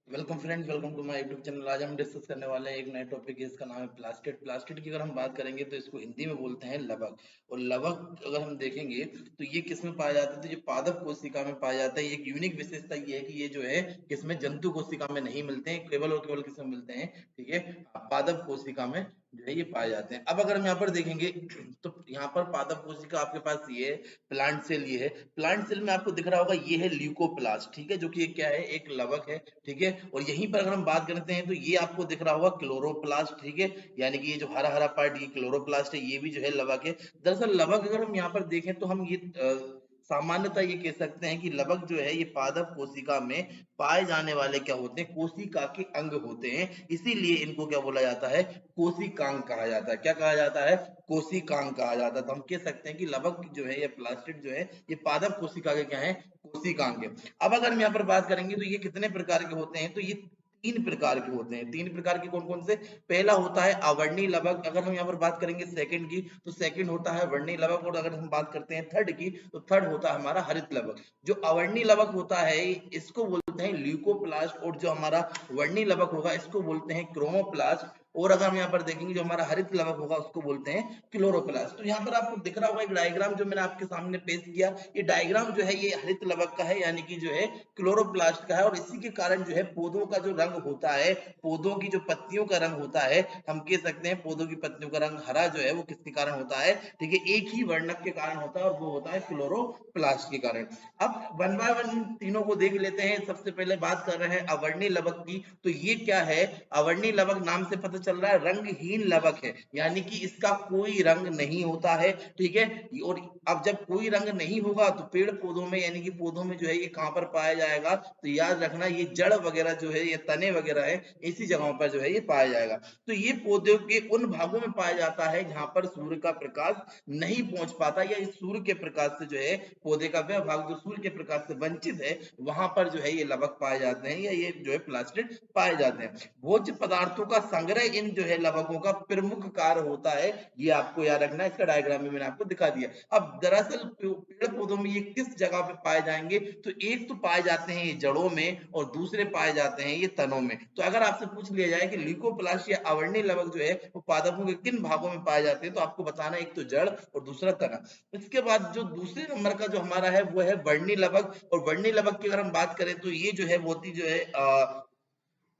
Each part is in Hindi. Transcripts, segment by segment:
Welcome friends, welcome to my YouTube channel. आज हम डिस्कस करने वाले हैं एक नए टॉपिक, इसका नाम है प्लास्टिड। प्लास्टिड की अगर हम बात करेंगे तो इसको हिंदी में बोलते हैं लवक। और लवक अगर हम देखेंगे तो ये किस में पाया जाता है, तो ये पादप कोशिका में पाया जाता है। एक यूनिक विशेषता ये है कि ये जो है किसमें, जंतु कोशिका में नहीं मिलते हैं, केवल और केवल किसमें मिलते हैं, ठीक है, पादप कोशिका में जो है ये पाए जाते हैं। अब अगर हम यहाँ पर देखेंगे तो यहाँ पर पादप कोशिका आपके पास ये है, प्लांट सेल ये है। प्लांट सेल में आपको दिख रहा होगा ये है ल्यूकोप्लास्ट, ठीक है, जो कि क्या है, एक लवक है, ठीक है। और यहीं पर अगर हम बात करते हैं तो ये आपको दिख रहा होगा क्लोरोप्लास्ट, ठीक है, यानी कि ये जो हरा हरा पार्ट ये क्लोरोप्लास्ट है, ये भी जो है लवक है। दरअसल लवक अगर हम यहाँ पर देखें तो हम ये सामान्यतः ये कह सकते हैं कि लवक जो है ये पादप कोशिका में पाए जाने वाले क्या होते हैं, कोशिका के अंग होते हैं। इसीलिए इनको क्या बोला जाता है, कोशिकांग कहा जाता है। क्या कहा जाता है, कोशिकांग कहा जाता है। तो हम कह सकते हैं कि लवक जो है या प्लास्टिड जो है ये पादप कोशिका के क्या है, कोशिकांग है। अब अगर हम यहाँ पर बात करेंगे तो ये कितने प्रकार के होते हैं, तो ये तीन प्रकार के होते हैं। तीन प्रकार के कौन कौन से, पहला होता है अवर्णी लवक। अगर हम यहाँ पर बात करेंगे सेकंड की तो सेकंड होता है वर्णी लवक। और अगर हम बात करते हैं थर्ड की तो थर्ड होता है हमारा हरित लवक। जो अवर्णी लवक होता है इसको बोलते हैं ल्यूकोप्लास्ट, और जो हमारा वर्णी लवक होगा इसको बोलते हैं क्रोमोप्लास्ट। और अगर हम यहाँ पर देखेंगे जो हमारा हरित लवक होगा उसको बोलते हैं क्लोरोप्लास्ट। तो यहाँ पर आपको दिख रहा होगा एक डायग्राम जो मैंने आपके सामने पेश किया। ये डायग्राम जो है ये हरित लवक का है, यानी कि जो है क्लोरोप्लास्ट का है। और इसी के कारण जो है पौधों का जो रंग होता है, पौधों की जो पत्तियों का रंग होता है, हम कह सकते हैं पौधों की पत्तियों का रंग हरा जो है वो किसके कारण होता है, ठीक है, एक ही वर्णक के कारण होता है और वो होता है क्लोरोप्लास्ट के कारण। अब वन बाय वन तीनों को देख लेते हैं। सबसे पहले बात कर रहे हैं अवर्णी लवक की। तो ये क्या है, अवर्णी लवक नाम से पता चल रहा है रंगहीन लवक है, यानी कि इसका कोई रंग नहीं होता है, ठीक है। और अब जब कोई रंग नहीं होगा तो पेड़ पौधों में, यानी कि पौधों में जो है ये कहां पर पाया जाएगा, तो याद रखना ये जड़ वगैरह जो है, ये तने वगैरह है, इसी जगहों पर जो है ये पाया जाएगा। तो ये पौधों के उन भागों में पाया जाता है जहां पर सूर्य का प्रकाश नहीं पहुंच पाता, या इस सूर्य के प्रकाश से जो है पौधे का वह भाग जो सूर्य के प्रकाश से वंचित है, वहां पर जो है ये लवक पाए जाते हैं, या ये जो है प्लास्टिड पाए जाते हैं। भोज्य पदार्थों का संग्रह इन जो है लवकों का प्रमुख कार्य होता है, ये आपको याद रखना है। इसका डायग्राम में मैंने आपको दिखा दिया। अब दरअसल पेड़ पौधों में ये किस जगह पे पाए जाएंगे, तो एक तो पाए जाते हैं ये जड़ों में और दूसरे पाए जाते हैं ये तनों में। तो अगर आपसे पूछ लिया जाए कि ल्यूकोप्लास्ट या अवर्णी लवक जो है वो पादपों के किन भागों में पाए जाते हैं, तो आपको बताना एक तो जड़ और दूसरा तना। इसके बाद जो दूसरे नंबर का जो हमारा है वो है वर्णी लवक। और वर्णी लवक की अगर हम बात करें तो ये जो है बहुत ही जो है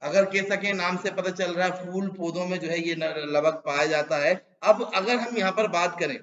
अगर कह सके नाम से पता चल रहा है फूल पौधों में जो है ये लवक पाया जाता है। अब अगर हम यहाँ पर बात करें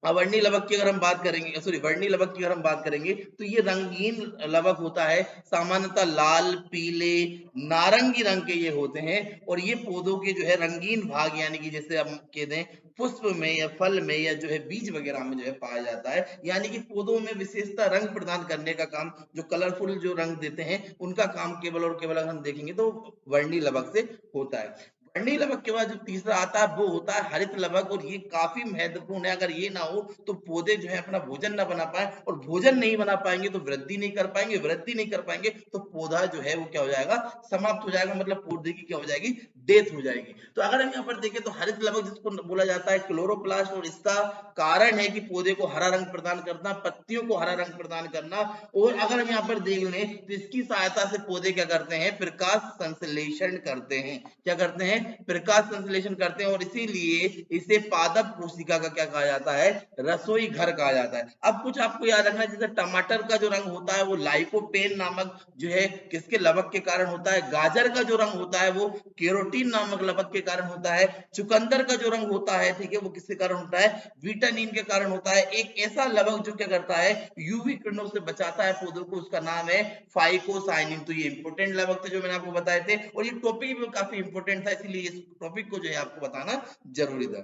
अवर्णी लवक की, अगर हम बात करेंगे, सॉरी, वर्णी लवक की अगर हम बात करेंगे तो ये रंगीन लवक होता है। सामान्यतः लाल, पीले, नारंगी रंग के ये होते हैं। और ये पौधों के जो है रंगीन भाग, यानी कि जैसे हम कह दें पुष्प में या फल में या जो है बीज वगैरह में जो है पाया जाता है। यानी कि पौधों में विशेषता रंग प्रदान करने का काम, जो कलरफुल जो रंग देते हैं उनका काम केवल और केवल अगर हम देखेंगे तो वर्णी लवक से होता है। वर्णी लवक के बाद जो तीसरा आता है वो होता है हरित लवक। और ये काफी महत्वपूर्ण है। अगर ये ना हो तो पौधे जो है अपना भोजन ना बना पाए, और भोजन नहीं बना पाएंगे तो वृद्धि नहीं कर पाएंगे, वृद्धि नहीं कर पाएंगे तो पौधा जो है वो क्या हो जाएगा, समाप्त हो जाएगा, मतलब पौधे की क्या हो जाएगी, डेथ हो जाएगी। तो अगर हम यहाँ पर देखें तो हरित लवक जिसको बोला जाता है क्लोरोप्लास्ट, और इसका कारण है कि पौधे को हरा रंग प्रदान करना, पत्तियों को हरा रंग प्रदान करना। और अगर हम यहाँ पर देख लें तो इसकी सहायता से पौधे क्या करते हैं, प्रकाश संश्लेषण करते हैं। क्या करते हैं, प्रकाश संश्लेषण करते हैं। और इसीलिए इसे पादप कोशिका का क्या कहा जाता है, रसोई घर कहा जाता है। अब कुछ आपको याद रखना है, जैसे टमाटर का जो रंग होता है वो लाइकोपेन नामक जो है किसके लवक के कारण होता है, गाजर का जो रंग होता है वो केरोटीन नामक लवक के कारण होता है, चुकंदर का जो रंग होता है, ठीक है, वो किसके कारण होता है, विटामिन के कारण होता है। एक ऐसा लवक जो क्या करता है, यूवी किरणों से बचाता है पौधों को, उसका नाम है फाइकोसाइनिन। तो ये इंपोर्टेंट लवक थे जो मैंने आपको बताए थे, और ये टॉपिक भी काफी इंपोर्टेंट था, इसीलिए इस टॉपिक को जो है आपको बताना जरूरी था।